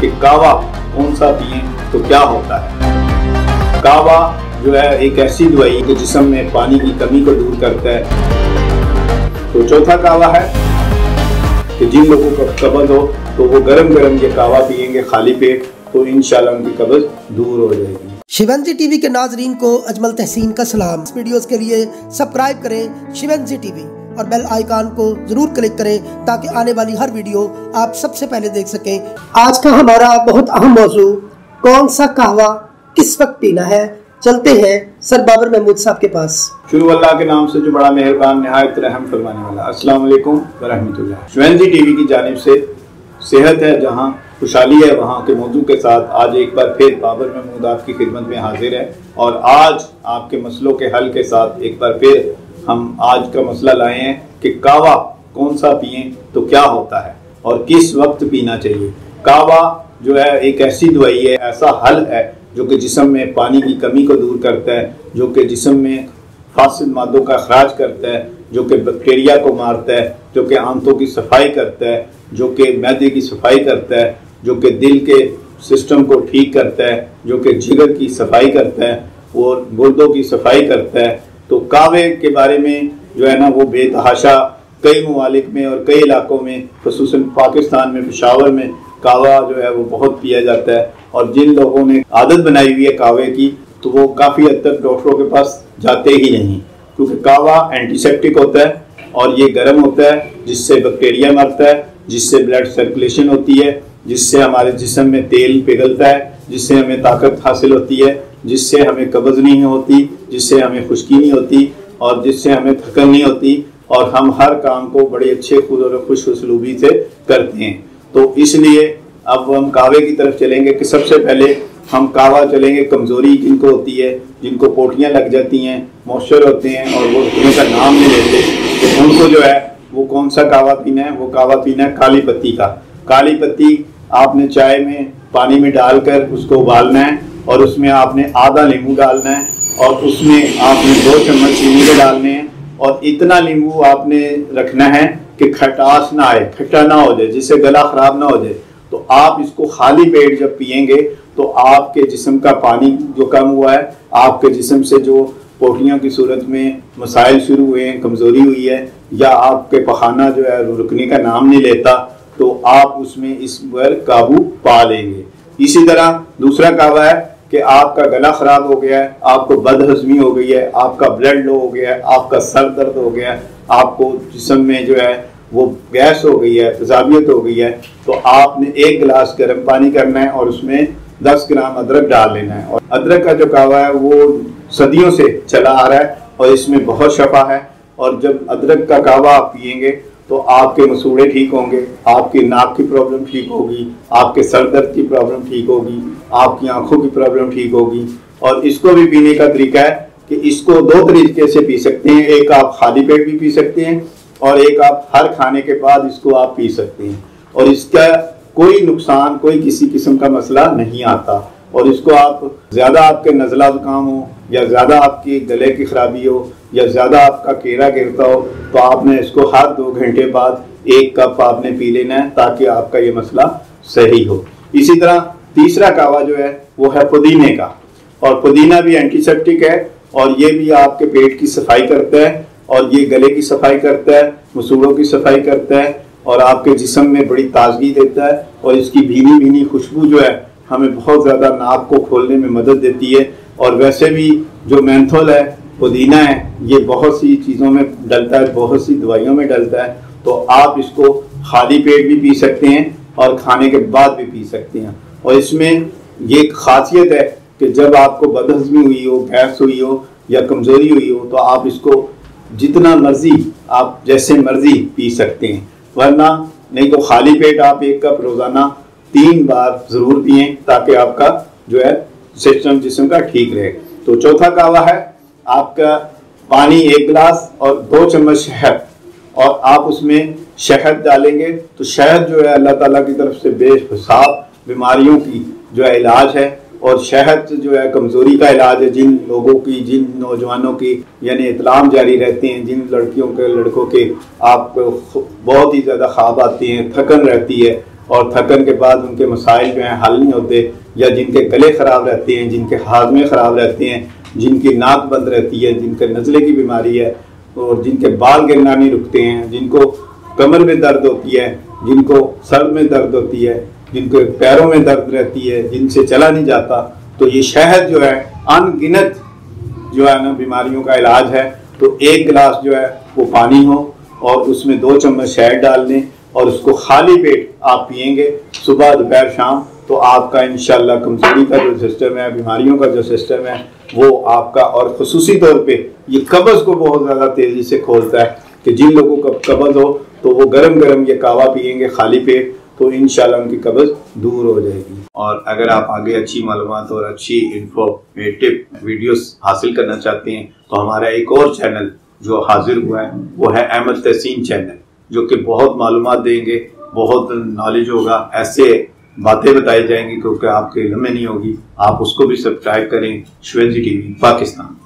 कि कावा कौन सा पिए तो क्या होता है। कावा जो है एक ऐसी दवाई जो जिस्म में पानी की कमी को दूर करता है। तो चौथा कावा है कि जिन लोगों को कब्ज हो तो वो गरम गरम ये कावा पिएंगे खाली पेट, तो इंशाल्लाह उनकी कब्ज दूर हो जाएगी। शिवंजी टीवी के नाजरीन को अजमल तहसीन का सलाम। इस वीडियोस के लिए सब्सक्राइब करें शिवंजी टीवी और बेल आइकॉन को जरूर क्लिक करें ताकि आने वाली हर वीडियो आप सबसे पहले देख सकें। आज का हमारा बहुत अहम मौजू, कौन सा कहवा किस वक्त पीना है। चलते हैं सर बाबर महमूद साहब के पास। शुरू अल्लाह के नाम से जो बड़ा मेहरबान निहायत रहम फरमाने वाला। अस्सलाम वालेकुम व रहमतुल्लाह। शिवंजी टीवी की जानिब से सेहत है जहाँ खुशहाली है वहाँ के मौजू के साथ आज एक बार फिर बाबर महमूद आपकी खिदमत में हाजिर है और आज आपके मसलों के हल के साथ एक बार फिर हम आज का मसला लाए हैं कि कावा कौन सा पिए तो क्या होता है और किस वक्त पीना चाहिए। कावा जो है एक ऐसी दवाई है, ऐसा हल है जो कि जिस्म में पानी की कमी को दूर करता है, जो कि जिस्म में फासिद मादों का अखराज करता है, जो कि बैक्टीरिया को मारता है, जो कि आंतों की सफाई करता है, जो कि मैदे की सफाई करता है, जो कि दिल के सिस्टम को ठीक करता है, जो कि जिगर की सफाई करता है और गुर्दों की सफाई करता है। तो कावे के बारे में जो है ना वो बेतहाशा कई ममालिक में और कई इलाकों में, खुसूसन पाकिस्तान में पेशावर में कावा जो है वो बहुत पिया जाता है। और जिन लोगों ने आदत बनाई हुई है कावे की तो वो काफ़ी हद तक डॉक्टरों के पास जाते ही नहीं, क्योंकि कावा एंटीसेप्टिक होता है और ये गर्म होता है जिससे बैक्टीरिया मरता है, जिससे ब्लड सर्कुलेशन होती है, जिससे हमारे जिस्म में तेल पिघलता है, जिससे हमें ताकत हासिल होती है, जिससे हमें कब्ज़ नहीं होती, जिससे हमें खुश्की नहीं होती और जिससे हमें थकन नहीं होती और हम हर काम को बड़े अच्छे खुश उसलूबी से करते हैं। तो इसलिए अब हम कावे की तरफ चलेंगे कि सबसे पहले हम कावा चलेंगे कमज़ोरी जिनको होती है, जिनको पोटियाँ लग जाती हैं, मॉइस्चर होते हैं और वो उठने का नाम नहीं लेते, तो उनको जो है वो कौन सा कावा पीना है। वो कावा पीना है काली पत्ती का। काली पत्ती आपने चाय में पानी में डालकर उसको उबालना है और उसमें आपने आधा नींबू डालना है और उसमें आपने 2 चम्मच चीनी के डालने हैं और इतना नींबू आपने रखना है कि खटास ना आए, खट्टा ना हो जाए, जिससे गला खराब ना हो जाए। तो आप इसको खाली पेट जब पिएंगे तो आपके जिस्म का पानी जो कम हुआ है, आपके जिस्म से जो पोटियों की सूरत में मसाइल शुरू हुए हैं, कमज़ोरी हुई है या आपके पखाना जो है रुकने का नाम नहीं लेता, तो आप उसमें इस पर काबू पा लेंगे। इसी तरह दूसरा कावा है कि आपका गला ख़राब हो गया है, आपको बदहज़मी हो गई है, आपका ब्लड लो हो गया है, आपका सर दर्द हो गया है, आपको जिस्म में जो है वो गैस हो गई है, तेज़ाबियत हो गई है, तो आपने 1 गिलास गर्म पानी करना है और उसमें 10 ग्राम अदरक डाल लेना है। और अदरक का जो कावा है वो सदियों से चला आ रहा है और इसमें बहुत शफा है। और जब अदरक का कावा आप पिएंगे तो आपके मसूड़े ठीक होंगे, आपकी नाक की प्रॉब्लम ठीक होगी, आपके सर दर्द की प्रॉब्लम ठीक होगी, आपकी आंखों की प्रॉब्लम ठीक होगी। और इसको भी पीने का तरीका है कि इसको 2 तरीके से पी सकते हैं। एक आप खाली पेट भी पी सकते हैं और एक आप हर खाने के बाद इसको आप पी सकते हैं और इसका कोई नुकसान, कोई किसी किस्म का मसला नहीं आता। और इसको आप ज़्यादा आपके नज़ला ज़ुकाम हो या ज़्यादा आपकी गले की ख़राबी हो या ज़्यादा आपका केरा गिरता हो तो आपने इसको हर 2 घंटे बाद 1 कप आपने पी लेना है ताकि आपका ये मसला सही हो। इसी तरह तीसरा कावा जो है वो है पुदीने का, और पुदीना भी एंटीसेप्टिक है और ये भी आपके पेट की सफाई करता है और ये गले की सफाई करता है, मसूड़ों की सफाई करता है और आपके जिस्म में बड़ी ताजगी देता है। और इसकी भीनी भीनी खुशबू जो है हमें बहुत ज़्यादा नाक को खोलने में मदद देती है। और वैसे भी जो मेंथोल है, पुदीना है, ये बहुत सी चीज़ों में डलता है, बहुत सी दवाइयों में डलता है। तो आप इसको खाली पेट भी पी सकते हैं और खाने के बाद भी पी सकते हैं। और इसमें ये खासियत है कि जब आपको बदहज़मी हुई हो, गैस हुई हो या कमज़ोरी हुई हो तो आप इसको जितना मर्जी आप जैसे मर्जी पी सकते हैं, वरना नहीं तो खाली पेट आप 1 कप रोज़ाना 3 बार ज़रूर पिएं ताकि आपका जो है सिस्टम जिस्म का ठीक रहे। तो चौथा कावा है आपका पानी 1 गिलास और 2 चम्मच शहद, और आप उसमें शहद डालेंगे तो शहद जो है अल्लाह ताला की तरफ से बेहिसाब बीमारियों की जो है इलाज है। और शहद जो है कमज़ोरी का इलाज है। जिन लोगों की, जिन नौजवानों की यानी इतलाम जारी रहते हैं, जिन लड़कियों के लड़कों के आपको बहुत ही ज़्यादा ख्वाब आते हैं, थकन रहती है, और थकन के बाद उनके मसाइल जो हैं हल नहीं होते, या जिनके गले ख़राब रहते हैं, जिनके हाजमे ख़राब रहते हैं, जिनकी नाक बंद रहती है, जिनके नज़ले की बीमारी है, और जिनके बाल गिरना नहीं रुकते हैं, जिनको कमर में दर्द होती है, जिनको सर में दर्द होती है, जिनको पैरों में दर्द रहती है, जिनसे चला नहीं जाता, तो ये शहद जो है अनगिनत जो है ना बीमारियों का इलाज है। तो एक गिलास जो है वो पानी हो और उसमें 2 चम्मच शहद डाल दें और उसको खाली पेट आप पिएंगे सुबह दोपहर शाम, तो आपका इंशाल्लाह कमजोरी का जो सिस्टम है, बीमारियों का जो सिस्टम है वो आपका, और खुसूसी तौर पे ये कब्ज़ को बहुत ज़्यादा तेज़ी से खोलता है कि जिन लोगों को कब्ज़ हो तो वो गरम गरम ये कावा पिएंगे खाली पेट, तो इंशाल्लाह उनकी कब्ज़ दूर हो जाएगी। और अगर आप आगे अच्छी मालूमात और अच्छी इंफॉर्मेटिव वीडियोस हासिल करना चाहते हैं तो हमारा एक और चैनल जो हाजिर हुआ है वो है अहमद तहसीन चैनल, जो कि बहुत मालूमात देंगे, बहुत नॉलेज होगा, ऐसे बातें बताई जाएंगी क्योंकि आपके इल्म में नहीं होगी। आप उसको भी सब्सक्राइब करें। शिवेंजी टीवी पाकिस्तान।